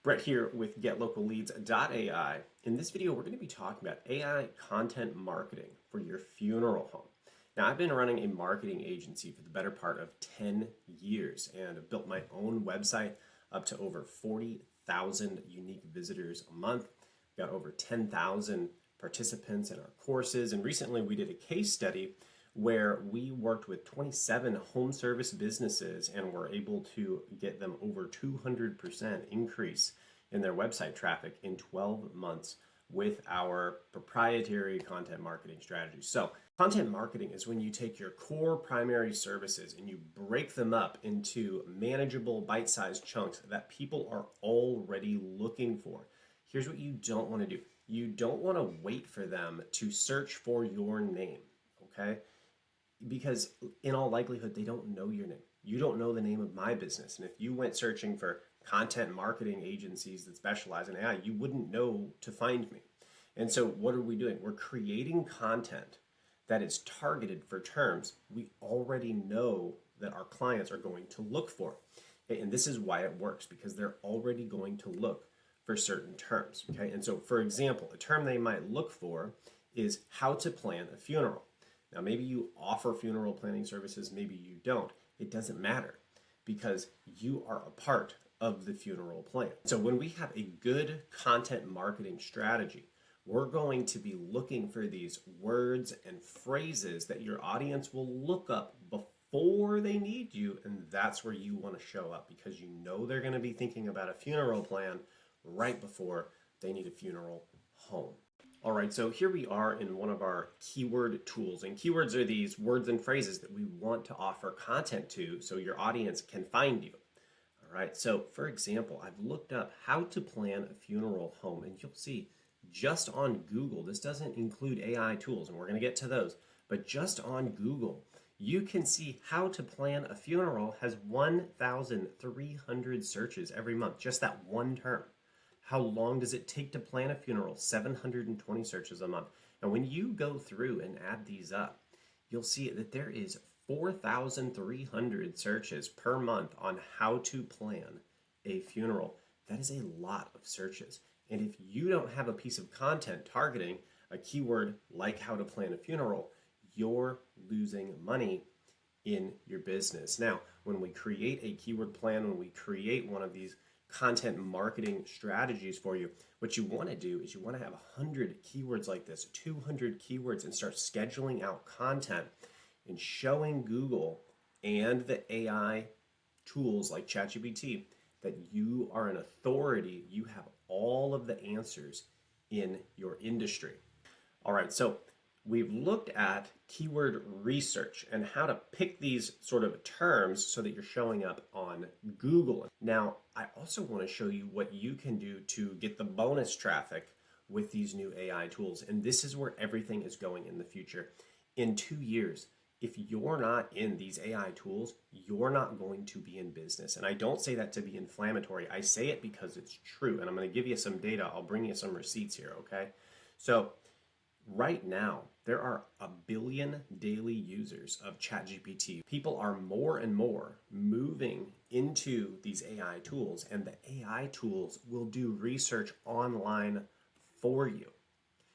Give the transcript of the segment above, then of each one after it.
Brett here with getlocalleads.ai. In this video, we're going to be talking about AI content marketing for your funeral home. Now, I've been running a marketing agency for the better part of 10 years and have built my own website up to over 40,000 unique visitors a month. We've got over 10,000 participants in our courses, and recently we did a case study where we worked with 27 home service businesses and were able to get them over 200% increase in their website traffic in 12 months with our proprietary content marketing strategy. So content marketing is when you take your core primary services and you break them up into manageable bite-sized chunks that people are already looking for. Here's what you don't want to do. You don't want to wait for them to search for your name, okay? Because in all likelihood, they don't know your name. You don't know the name of my business. And if you went searching for content marketing agencies that specialize in AI, you wouldn't know to find me. And so what are we doing? We're creating content that is targeted for terms we already know that our clients are going to look for. And this is why it works, because they're already going to look for certain terms. Okay. And so, for example, a term they might look for is how to plan a funeral. Now, maybe you offer funeral planning services, maybe you don't. It doesn't matter because you are a part of the funeral plan. So when we have a good content marketing strategy, we're going to be looking for these words and phrases that your audience will look up before they need you, and that's where you want to show up because you know they're going to be thinking about a funeral plan right before they need a funeral home. All right, so here we are in one of our keyword tools, and keywords are these words and phrases that we want to offer content to so your audience can find you. All right, so for example, I've looked up how to plan a funeral home, and you'll see just on Google, this doesn't include AI tools, and we're going to get to those, but just on Google, you can see how to plan a funeral has 1,300 searches every month, just that one term. How long does it take to plan a funeral? 720 searches a month. And when you go through and add these up, you'll see that there is 4,300 searches per month on how to plan a funeral. That is a lot of searches. And if you don't have a piece of content targeting a keyword like how to plan a funeral, you're losing money in your business. Now, when we create a keyword plan, when we create one of these content marketing strategies for you, what you want to do is you want to have 100 keywords like this, 200 keywords, and start scheduling out content and showing Google and the AI tools like ChatGPT that you are an authority, you have all of the answers in your industry. All right, so we've looked at keyword research and how to pick these sort of terms so that you're showing up on Google. Now, I also want to show you what you can do to get the bonus traffic with these new AI tools. And this is where everything is going in the future. In 2 years, if you're not in these AI tools, you're not going to be in business. And I don't say that to be inflammatory. I say it because it's true. And I'm going to give you some data. I'll bring you some receipts here, okay? So right now, there are 1 billion daily users of ChatGPT. People are more and more moving into these AI tools, and the AI tools will do research online for you.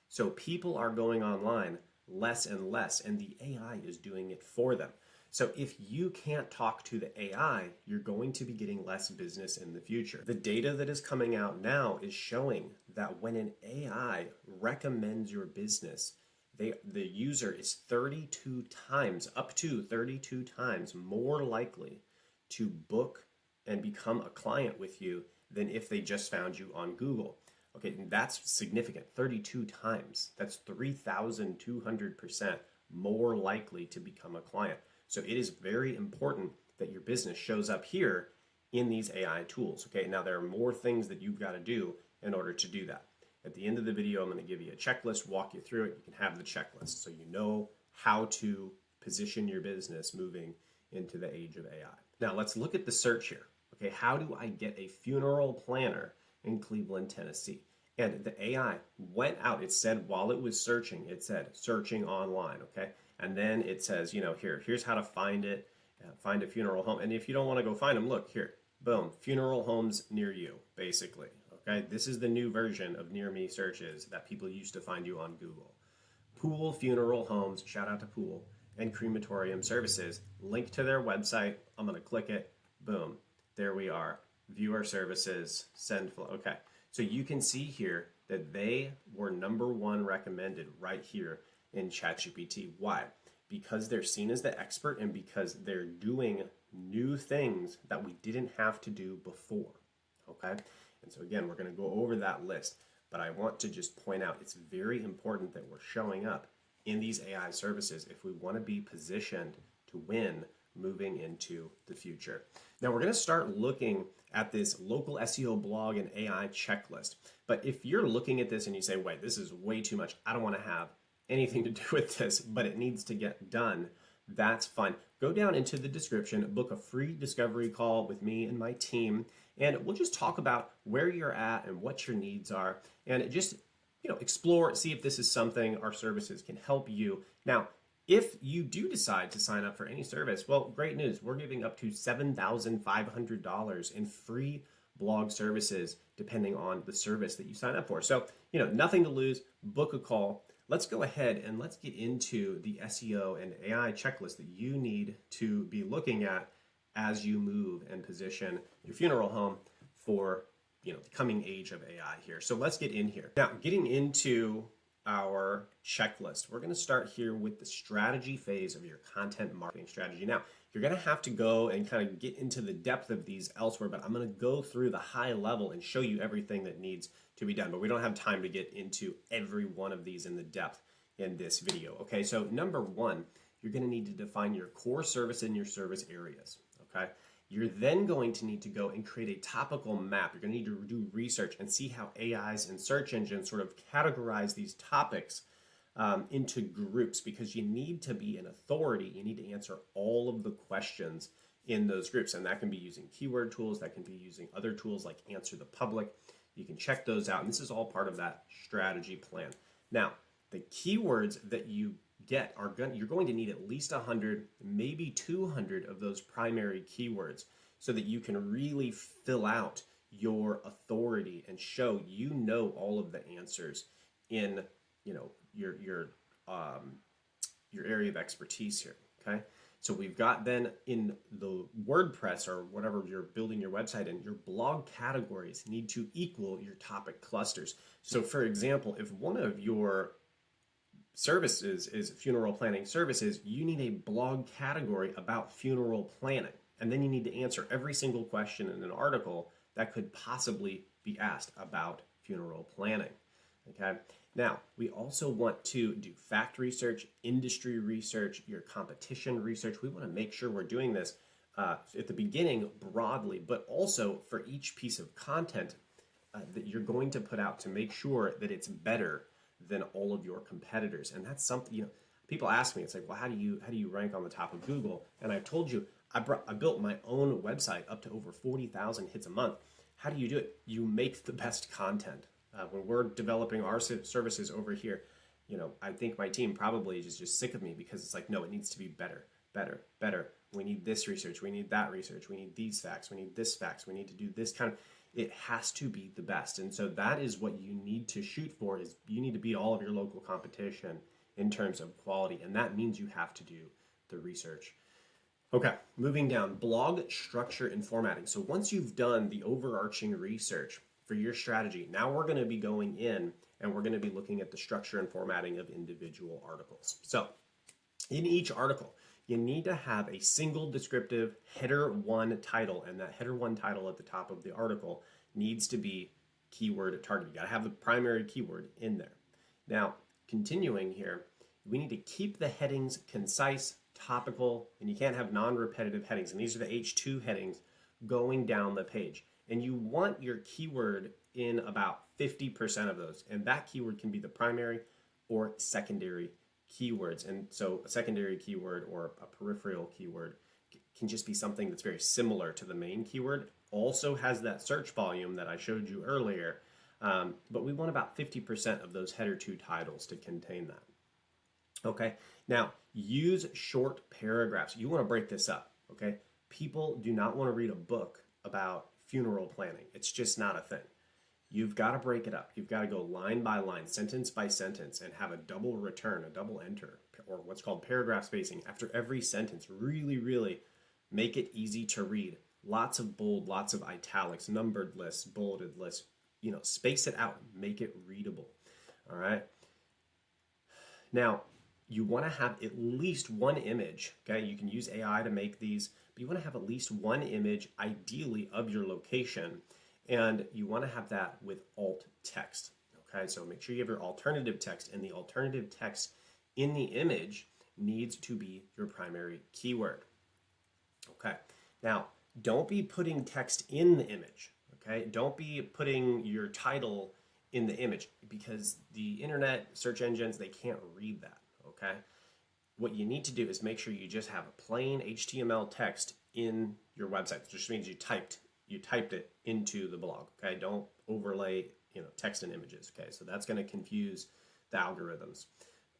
So people are going online less and less, and the AI is doing it for them. So if you can't talk to the AI, you're going to be getting less business in the future. The data that is coming out now is showing that when an AI recommends your business, the user is 32 times, up to 32 times more likely to book and become a client with you than if they just found you on Google. Okay, and that's significant, 32 times. That's 3,200% more likely to become a client. So it is very important that your business shows up here in these AI tools. Okay, now there are more things that you've got to do in order to do that. At the end of the video, I'm going to give you a checklist, walk you through it. You can have the checklist so you know how to position your business moving into the age of AI. Now let's look at the search here. Okay, how do I get a funeral planner in Cleveland, Tennessee? And the AI went out, it said while it was searching, it said searching online, okay? And then it says, here's how to find it, find a funeral home. And if you don't want to go find them, look here, boom, funeral homes near you, basically. Okay, this is the new version of near me searches that people used to find you on Google. Pool funeral homes, shout out to Pool, and crematorium services. Link to their website. I'm going to click it. Boom. There we are. View our services, send flow. Okay. So you can see here that they were #1 recommended right here in ChatGPT. Why? Because they're seen as the expert and because they're doing new things that we didn't have to do before. Okay. And so again, we're going to go over that list. But I want to just point out it's very important that we're showing up in these AI services if we want to be positioned to win moving into the future. Now we're going to start looking at this local SEO blog and AI checklist. But if you're looking at this and you say, wait, this is way too much, I don't want to have anything to do with this, but it needs to get done, that's fine. Go down into the description, book a free discovery call with me and my team, and we'll just talk about where you're at and what your needs are, and just explore, see if this is something our services can help you. Now, if you do decide to sign up for any service, well, great news. We're giving up to $7,500 in free blog services depending on the service that you sign up for. So, nothing to lose. Book a call. Let's go ahead and let's get into the SEO and AI checklist that you need to be looking at as you move and position your funeral home for the coming age of AI here. So let's get in here. Now, getting into our checklist, we're going to start here with the strategy phase of your content marketing strategy. Now, you're going to have to go and kind of get into the depth of these elsewhere, but I'm going to go through the high level and show you everything that needs to be done. But we don't have time to get into every one of these in the depth in this video. Okay, so #1, you're going to need to define your core service and your service areas. Okay. You're then going to need to go and create a topical map. You're going to need to do research and see how AIs and search engines sort of categorize these topics into groups, because you need to be an authority. You need to answer all of the questions in those groups, and that can be using keyword tools. That can be using other tools like Answer the Public. You can check those out, and this is all part of that strategy plan. Now, the keywords that you get you're going to need at least 100, maybe 200 of those primary keywords so that you can really fill out your authority and show all of the answers in your area of expertise here. Okay, so we've got then in the WordPress or whatever you're building your website in, your blog categories need to equal your topic clusters. So for example, if one of your services is funeral planning services, you need a blog category about funeral planning. And then you need to answer every single question in an article that could possibly be asked about funeral planning. Okay. Now, we also want to do fact research, industry research, your competition research. We want to make sure we're doing this at the beginning broadly, but also for each piece of content that you're going to put out to make sure that it's better than all of your competitors. And that's something, people ask me, it's like, well, how do you rank on the top of Google? And I've told you, I built my own website up to over 40,000 hits a month. How do you do it? You make the best content. When we're developing our services over here, I think my team probably is just sick of me because it's like, no, it needs to be better, better, better. We need this research. We need that research. We need these facts. We need this facts. We need to do this kind of, it has to be the best. And so that is what you need to shoot for, is you need to beat all of your local competition in terms of quality. And that means you have to do the research. Okay, moving down, blog structure and formatting. So once you've done the overarching research for your strategy, now we're going to be going in and we're going to be looking at the structure and formatting of individual articles. So in each article, you need to have a single descriptive header 1 title, and that header 1 title at the top of the article needs to be keyword targeted. You got to have the primary keyword in there. Now, continuing here, we need to keep the headings concise, topical, and you can't have non-repetitive headings. And these are the H2 headings going down the page. And you want your keyword in about 50% of those. And that keyword can be the primary or secondary keywords. And so a secondary keyword or a peripheral keyword can just be something that's very similar to the main keyword. Also has that search volume that I showed you earlier, but we want about 50% of those header 2 titles to contain that. Okay, now use short paragraphs. You want to break this up, okay? People do not want to read a book about funeral planning. It's just not a thing. You've got to break it up. You've got to go line by line, sentence by sentence, and have a double return, a double enter, or what's called paragraph spacing after every sentence. Really, really make it easy to read. Lots of bold, lots of italics, numbered lists, bulleted lists. Space it out, make it readable. All right. Now, you want to have at least one image. Okay, you can use AI to make these, but you want to have at least one image, ideally of your location, and you want to have that with alt text. Okay, so make sure you have your alternative text, and the alternative text in the image needs to be your primary keyword. Okay, now don't be putting text in the image. Okay, don't be putting your title in the image, because the internet search engines, they can't read that. Okay, what you need to do is make sure you just have a plain HTML text in your website. It just means you typed it into the blog. Okay, don't overlay text and images. Okay, so that's going to confuse the algorithms.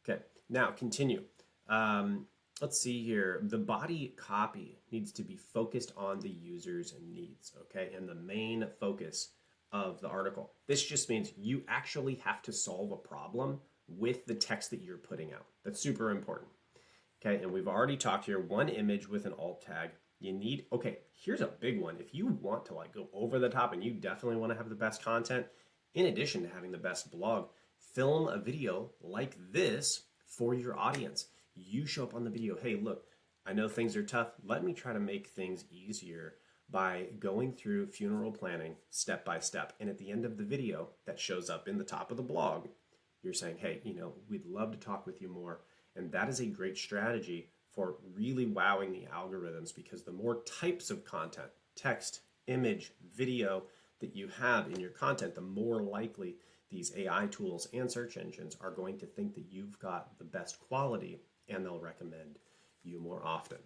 Okay, now continue. Let's see here. The body copy needs to be focused on the user's needs. Okay, and the main focus of the article. This just means you actually have to solve a problem with the text that you're putting out. That's super important. Okay, and we've already talked here, one image with an alt tag. You need, okay, here's a big one. If you want to go over the top and you definitely want to have the best content, in addition to having the best blog, film a video like this for your audience. You show up on the video, hey, look, I know things are tough. Let me try to make things easier by going through funeral planning step by step. And at the end of the video that shows up in the top of the blog, you're saying, hey, we'd love to talk with you more. And that is a great strategy for really wowing the algorithms, because the more types of content, text, image, video that you have in your content, the more likely these AI tools and search engines are going to think that you've got the best quality, and they'll recommend you more often.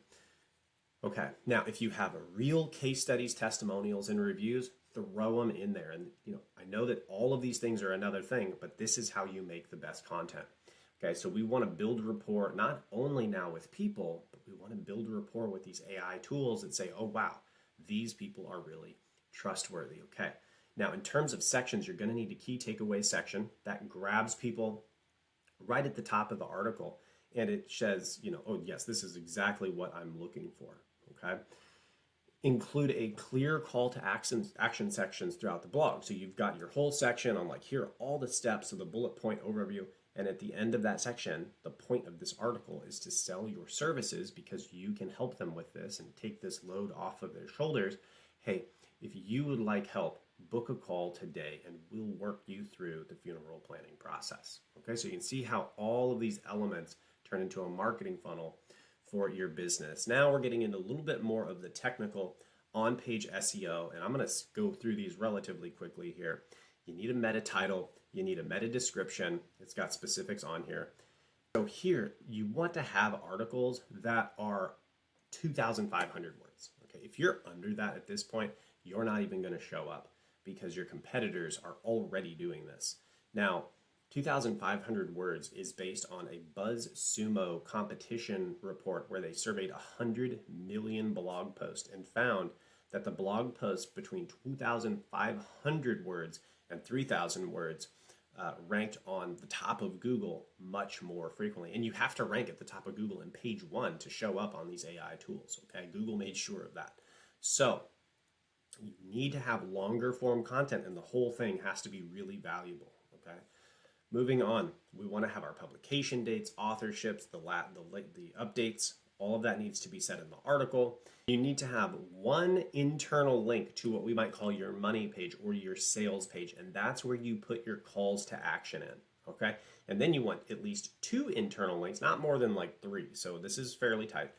Okay, now if you have a real case studies, testimonials, and reviews, throw them in there. And I know that all of these things are another thing, but this is how you make the best content. Okay, so we want to build rapport not only now with people, but we want to build rapport with these AI tools that say, oh wow, these people are really trustworthy. Okay, now in terms of sections, you're going to need a key takeaway section that grabs people right at the top of the article, and it says, oh yes, this is exactly what I'm looking for. Okay. Include a clear call to action sections throughout the blog. So you've got your whole section on here are all the steps of the bullet point overview. And at the end of that section, the point of this article is to sell your services, because you can help them with this and take this load off of their shoulders. Hey, if you would like help, book a call today and we'll work you through the funeral planning process. Okay, so you can see how all of these elements turn into a marketing funnel for your business. Now we're getting into a little bit more of the technical on-page SEO, and I'm going to go through these relatively quickly here. You need a meta title, you need a meta description. It's got specifics on here. So here, you want to have articles that are 2,500 words. Okay, if you're under that at this point, you're not even going to show up, because your competitors are already doing this. Now, 2,500 words is based on a BuzzSumo competition report where they surveyed 100 million blog posts and found that the blog posts between 2,500 words and 3,000 words ranked on the top of Google much more frequently. And you have to rank at the top of Google in page 1 to show up on these AI tools. Okay, Google made sure of that. So you need to have longer form content, and the whole thing has to be really valuable. Okay. Moving on, we want to have our publication dates, authorships, the updates. All of that needs to be said in the article. You need to have one internal link to what we might call your money page or your sales page, and that's where you put your calls to action in, okay? And then you want at least 2 internal links, not more than 3, so this is fairly tight.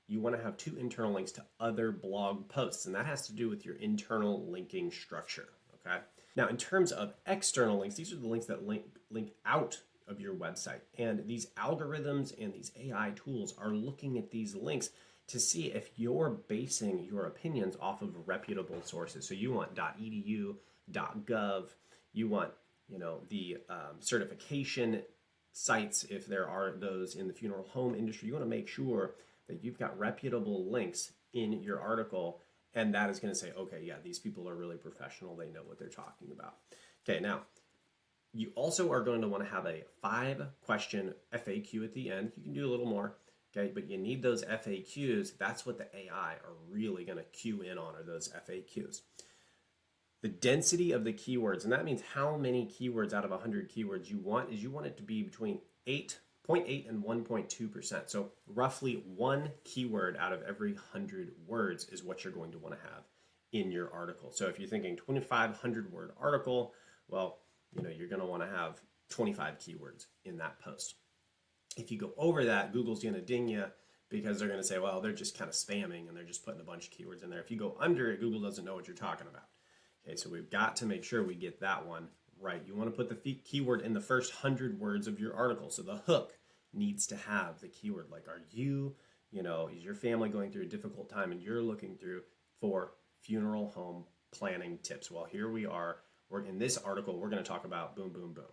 You want to have 2 internal links to other blog posts, and that has to do with your internal linking structure, okay? Now, in terms of external links, these are the links that link out of your website. And these algorithms and these AI tools are looking at these links to see if you're basing your opinions off of reputable sources. So you want .edu, .gov, you want the certification sites, if there are those in the funeral home industry. You want to make sure that you've got reputable links in your article, And that is going to say, okay, yeah, these people are really professional. They know what they're talking about. Okay, now you also are going to want to have a 5-question FAQ at the end. You can do a little more, okay, but you need those FAQs. That's what the AI are really going to cue in on, are those FAQs. The density of the keywords, and that means how many keywords out of 100 keywords you want, is you want it to be between 0.8 and 1.2%. So roughly 1 keyword out of every 100 words is what you're going to want to have in your article. So if you're thinking 2,500 word article, well, you're going to want to have 25 keywords in that post. If you go over that, Google's going to ding you because they're going to say, well, they're just kind of spamming and they're just putting a bunch of keywords in there. If you go under it, Google doesn't know what you're talking about. Okay, so we've got to make sure we get that one right. You want to put the keyword in the first 100 words of your article. So the hook needs to have the keyword, like, are you, is your family going through a difficult time and you're looking through for funeral home planning tips? Well, here we are. We're in this article, we're going to talk about boom, boom, boom.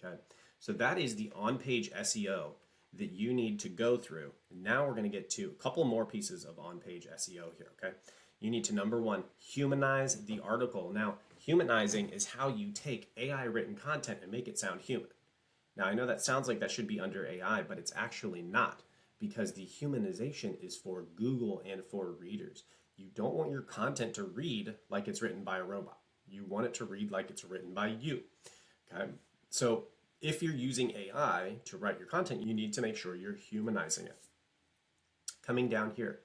Okay, so that is the on-page SEO that you need to go through. Now we're going to get to a couple more pieces of on-page SEO here. Okay, you need to, number one, humanize the article. Now, humanizing is how you take AI written content and make it sound human. Now, I know that sounds like that should be under AI, but it's actually not, because the humanization is for Google and for readers. You don't want your content to read like it's written by a robot. You want it to read like it's written by you. Okay, so if you're using AI to write your content, you need to make sure you're humanizing it. Coming down here,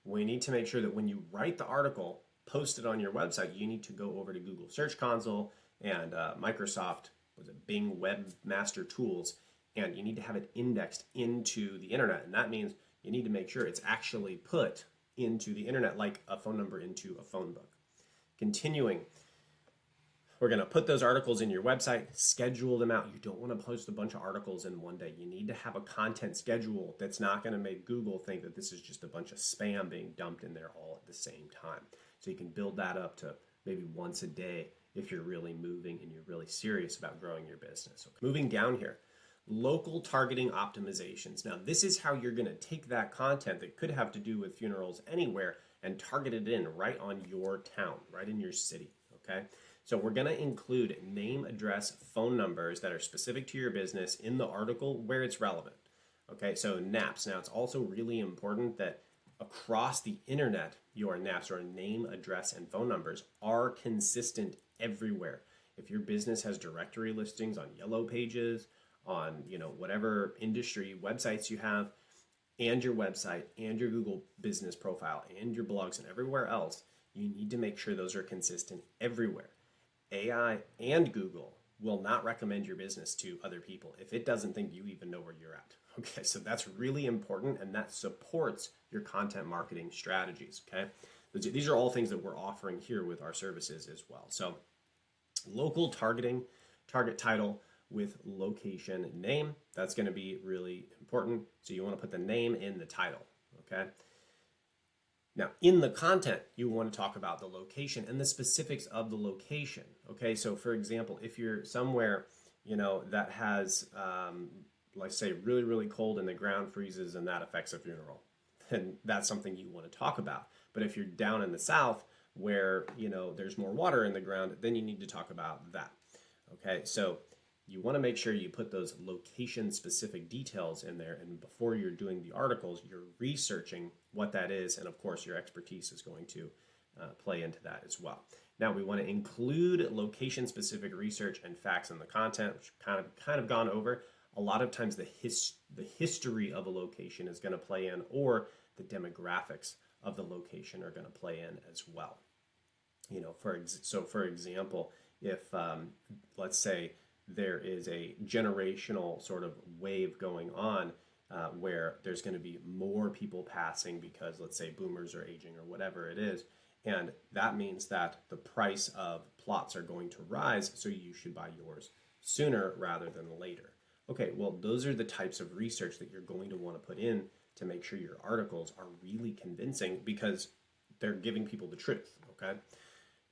we need to make sure that when you write the article, post it on your website, you need to go over to Google Search Console and Microsoft, Bing Webmaster Tools, and you need to have it indexed into the internet. And that means you need to make sure it's actually put into the internet, like a phone number into a phone book. Continuing, we're going to put those articles in your website, schedule them out. You don't want to post a bunch of articles in one day. You need to have a content schedule that's not going to make Google think that this is just a bunch of spam being dumped in there all at the same time. So you can build that up to maybe once a day if you're really moving and you're really serious about growing your business. Okay. Moving down here, local targeting optimizations. Now, this is how you're going to take that content that could have to do with funerals anywhere and target it in right on your town, right in your city, okay? So we're going to include name, address, phone numbers that are specific to your business in the article where it's relevant. Okay, so NAPs. Now, it's also really important that across the internet, your NAPs, or name, address, and phone numbers, are consistent everywhere. If your business has directory listings on Yellow Pages, on whatever industry websites you have, and your website, and your Google business profile, and your blogs, and everywhere else, you need to make sure those are consistent everywhere. AI and Google will not recommend your business to other people if it doesn't think you even know where you're at. Okay, so that's really important, and that supports your content marketing strategies, okay? These are all things that we're offering here with our services as well. So local targeting, target title with location name, that's going to be really important. So you want to put the name in the title, okay? Now, in the content, you want to talk about the location and the specifics of the location. Okay, so for example, if you're somewhere, that has, let's say, really, really cold and the ground freezes and that affects a funeral, then that's something you want to talk about. But if you're down in the South where, there's more water in the ground, then you need to talk about that. Okay, so you want to make sure you put those location-specific details in there, and before you're doing the articles, you're researching what that is, and of course, your expertise is going to play into that as well. Now, we want to include location-specific research and facts in the content, which kind of gone over. A lot of times, the history of a location is going to play in, or the demographics of the location are going to play in as well. For example, if let's say there is a generational sort of wave going on where there's going to be more people passing because, let's say, boomers are aging or whatever it is, and that means that the price of plots are going to rise, so you should buy yours sooner rather than later. Okay, well, those are the types of research that you're going to want to put in to make sure your articles are really convincing, because they're giving people the truth, okay?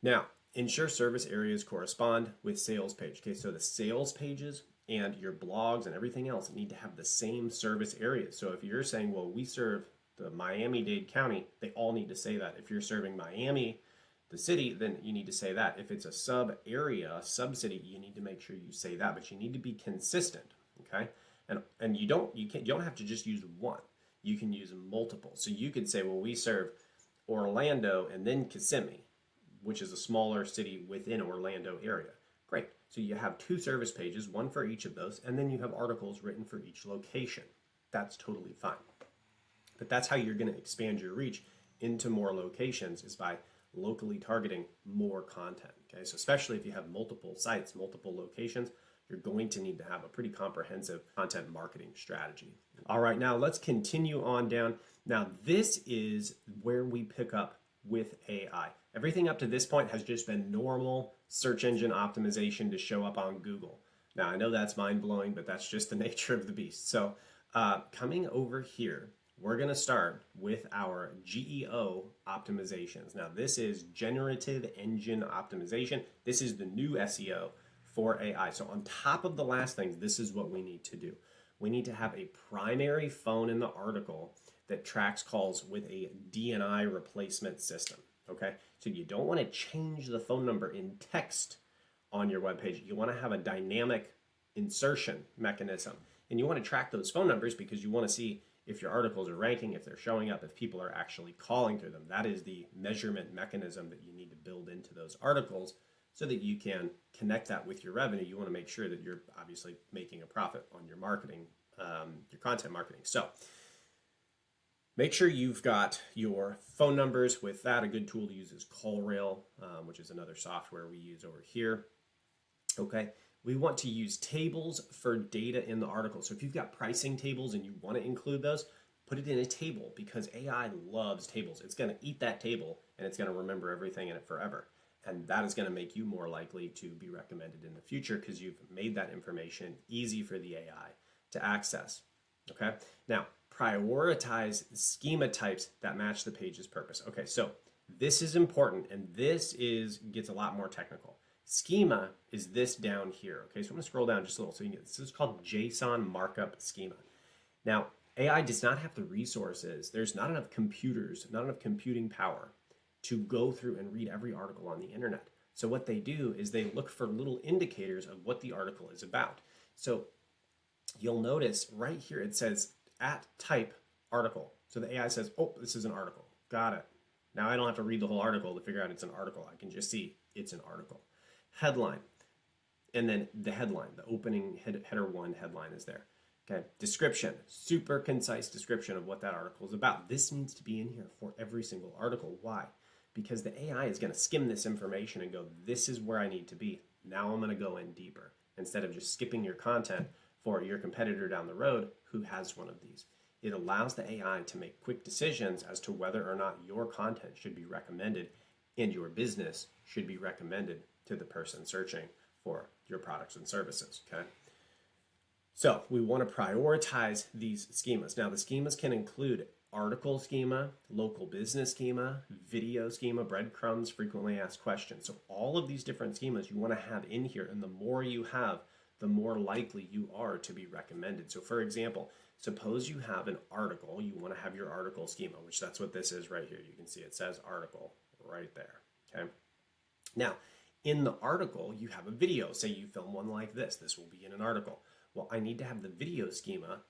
Now, ensure service areas correspond with sales page. Okay, so the sales pages and your blogs and everything else need to have the same service areas. So if you're saying, well, we serve the Miami-Dade County, they all need to say that. If you're serving Miami, the city, then you need to say that. If it's a sub area, sub-city, you need to make sure you say that, but you need to be consistent, okay? And you don't have to just use one. You can use multiple. So you could say, well, we serve Orlando and then Kissimmee, which is a smaller city within Orlando area. Great. So you have 2 service pages, one for each of those, and then you have articles written for each location. That's totally fine. But that's how you're going to expand your reach into more locations, is by locally targeting more content. Okay, so especially if you have multiple sites, multiple locations, you're going to need to have a pretty comprehensive content marketing strategy. All right, now let's continue on down. Now this is where we pick up with AI. Everything up to this point has just been normal search engine optimization to show up on Google. Now I know that's mind-blowing, but that's just the nature of the beast. So coming over here, we're going to start with our GEO optimizations. Now this is generative engine optimization. This is the new SEO for AI. So on top of the last things, this is what we need to do. We need to have a primary phone in the article that tracks calls with a DNI replacement system. Okay, so you don't want to change the phone number in text on your webpage. You want to have a dynamic insertion mechanism, and you want to track those phone numbers because you want to see if your articles are ranking, if they're showing up, if people are actually calling through them. That is the measurement mechanism that you need to build into those articles so that you can connect that with your revenue. You want to make sure that you're obviously making a profit on your marketing, your content marketing. So make sure you've got your phone numbers. With that, a good tool to use is CallRail, which is another software we use over here. Okay, we want to use tables for data in the article. So if you've got pricing tables and you want to include those, put it in a table, because AI loves tables. It's going to eat that table and it's going to remember everything in it forever. And that is going to make you more likely to be recommended in the future because you've made that information easy for the AI to access. Okay, now prioritize schema types that match the page's purpose. Okay, so this is important, and this gets a lot more technical. Schema is this down here. Okay, so I'm going to scroll down just a little so you can get this. This is called JSON markup schema. Now, AI does not have the resources. There's not enough computers, not enough computing power to go through and read every article on the internet. So what they do is they look for little indicators of what the article is about. So you'll notice right here it says at type article. So the AI says, oh, this is an article. Got it. Now I don't have to read the whole article to figure out it's an article. I can just see it's an article. Headline. And then the headline, the opening header 1 headline is there. Okay. Description, super concise description of what that article is about. This needs to be in here for every single article. Why? Because the AI is going to skim this information and go, this is where I need to be. Now I'm going to go in deeper, instead of just skipping your content for your competitor down the road who has one of these. It allows the AI to make quick decisions as to whether or not your content should be recommended and your business should be recommended to the person searching for your products and services. Okay. So we want to prioritize these schemas. Now the schemas can include article schema, local business schema, video schema, breadcrumbs, frequently asked questions. So all of these different schemas you want to have in here, and the more you have, the more likely you are to be recommended. So for example, suppose you have an article, you want to have your article schema, which that's what this is right here. You can see it says article right there. Okay. Now, in the article, you have a video. Say you film one like this. This will be in an article. Well, I need to have the video schema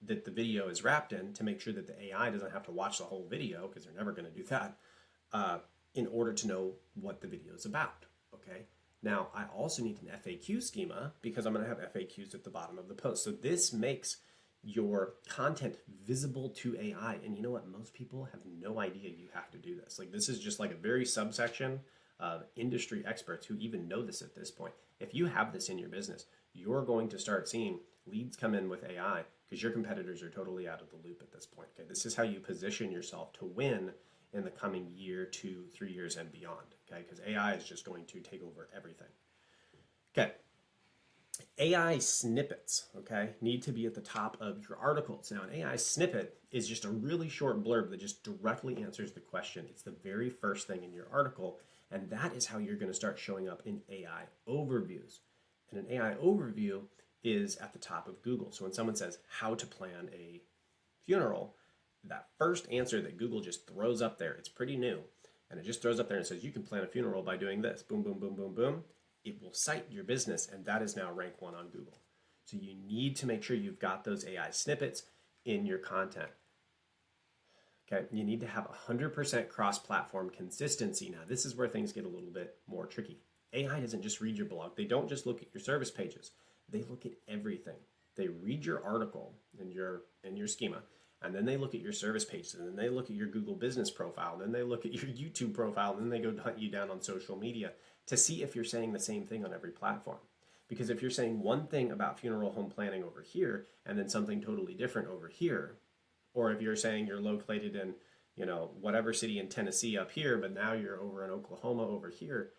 that the video is wrapped in to make sure that the AI doesn't have to watch the whole video, because they're never going to do that, in order to know what the video is about. Okay. Now, I also need an FAQ schema because I'm going to have FAQs at the bottom of the post. So this makes your content visible to AI. And you know what? Most people have no idea you have to do this. Like, this is just like a very subsection of industry experts who even know this at this point. If you have this in your business, you're going to start seeing leads come in with AI because your competitors are totally out of the loop at this point. Okay, this is how you position yourself to win in the coming year, 2, 3 years, and beyond. Okay, because AI is just going to take over everything. Okay, AI snippets, okay, need to be at the top of your articles. Now, an AI snippet is just a really short blurb that just directly answers the question. It's the very first thing in your article, and that is how you're going to start showing up in AI overviews. And an AI overview is at the top of Google. So when someone says how to plan a funeral, that first answer that Google just throws up there, it's pretty new, and it just throws up there and says, you can plan a funeral by doing this, boom, boom, boom, boom, boom, it will cite your business, and that is now rank 1 on Google. So you need to make sure you've got those AI snippets in your content. Okay, you need to have 100% cross-platform consistency. Now, this is where things get a little bit more tricky. AI doesn't just read your blog. They don't just look at your service pages. They look at everything. They read your article in your schema, and then they look at your service pages, and then they look at your Google business profile, and then they look at your YouTube profile, and then they go hunt you down on social media to see if you're saying the same thing on every platform. Because if you're saying one thing about funeral home planning over here, and then something totally different over here, or if you're saying you're located in, whatever city in Tennessee up here, but now you're over in Oklahoma over here,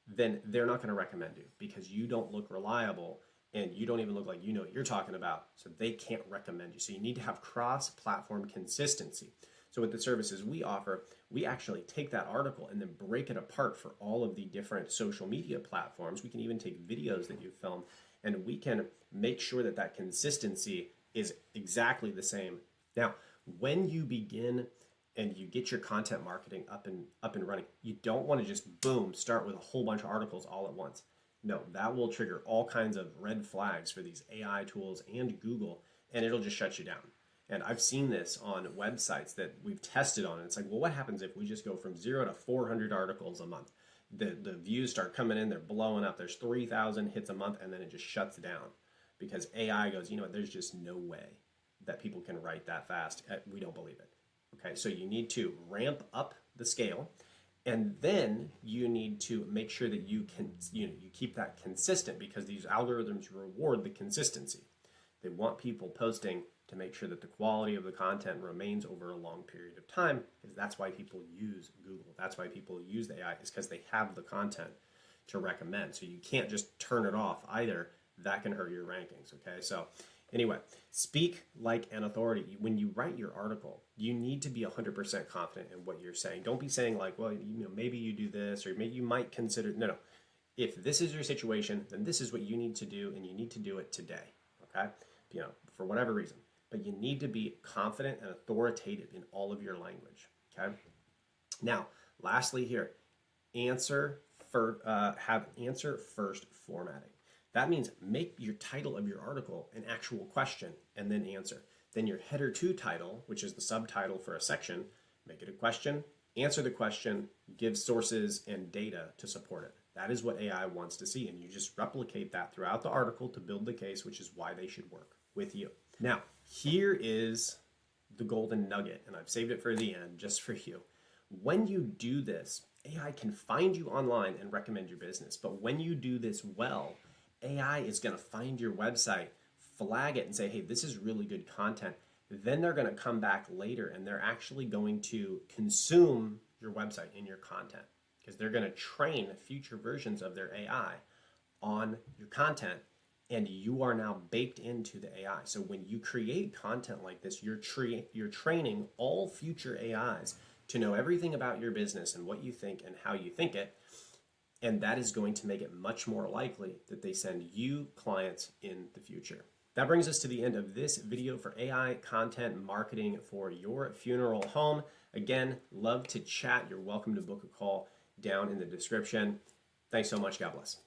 then they're not going to recommend you because you don't look reliable and you don't even look like you know what you're talking about, so they can't recommend you. So you need to have cross-platform consistency. So with the services we offer, we actually take that article and then break it apart for all of the different social media platforms. We can even take videos that you've filmed, and we can make sure that that consistency is exactly the same. Now, when you begin and you get your content marketing up and running, you don't want to just boom start with a whole bunch of articles all at once. No, that will trigger all kinds of red flags for these AI tools and Google, and it'll just shut you down. And I've seen this on websites that we've tested on, and it's like, well, what happens if we just go from 0 to 400 articles a month? The views start coming in, they're blowing up. There's 3,000 hits a month, and then it just shuts down because AI goes, you know what, there's just no way that people can write that fast. We don't believe it. Okay, so you need to ramp up the scale, and then you need to make sure that you keep that consistent because these algorithms reward the consistency. They want people posting to make sure that the quality of the content remains over a long period of time, because that's why people use Google. That's why people use the AI, is because they have the content to recommend. So you can't just turn it off either. That can hurt your rankings, okay? So anyway, speak like an authority. When you write your article, you need to be 100% confident in what you're saying. Don't be saying like, well, maybe you do this, or maybe you might consider, no. If this is your situation, then this is what you need to do, and you need to do it today, okay? For whatever reason. But you need to be confident and authoritative in all of your language, okay? Now, lastly here, have answer first formatting. That means make your title of your article an actual question and then answer. Then your header to title, which is the subtitle for a section, make it a question, answer the question, give sources and data to support it. That is what AI wants to see, and you just replicate that throughout the article to build the case, which is why they should work with you. Now, here is the golden nugget, and I've saved it for the end just for you. When you do this, AI can find you online and recommend your business. But when you do this well, AI is going to find your website, flag it, and say, hey, this is really good content. Then they're going to come back later, and they're actually going to consume your website and your content, because they're going to train future versions of their AI on your content, and you are now baked into the AI. So when you create content like this, you're training all future AIs to know everything about your business and what you think and how you think it, and that is going to make it much more likely that they send you clients in the future. That brings us to the end of this video for AI content marketing for your funeral home. Again, love to chat. You're welcome to book a call down in the description. Thanks so much. God bless.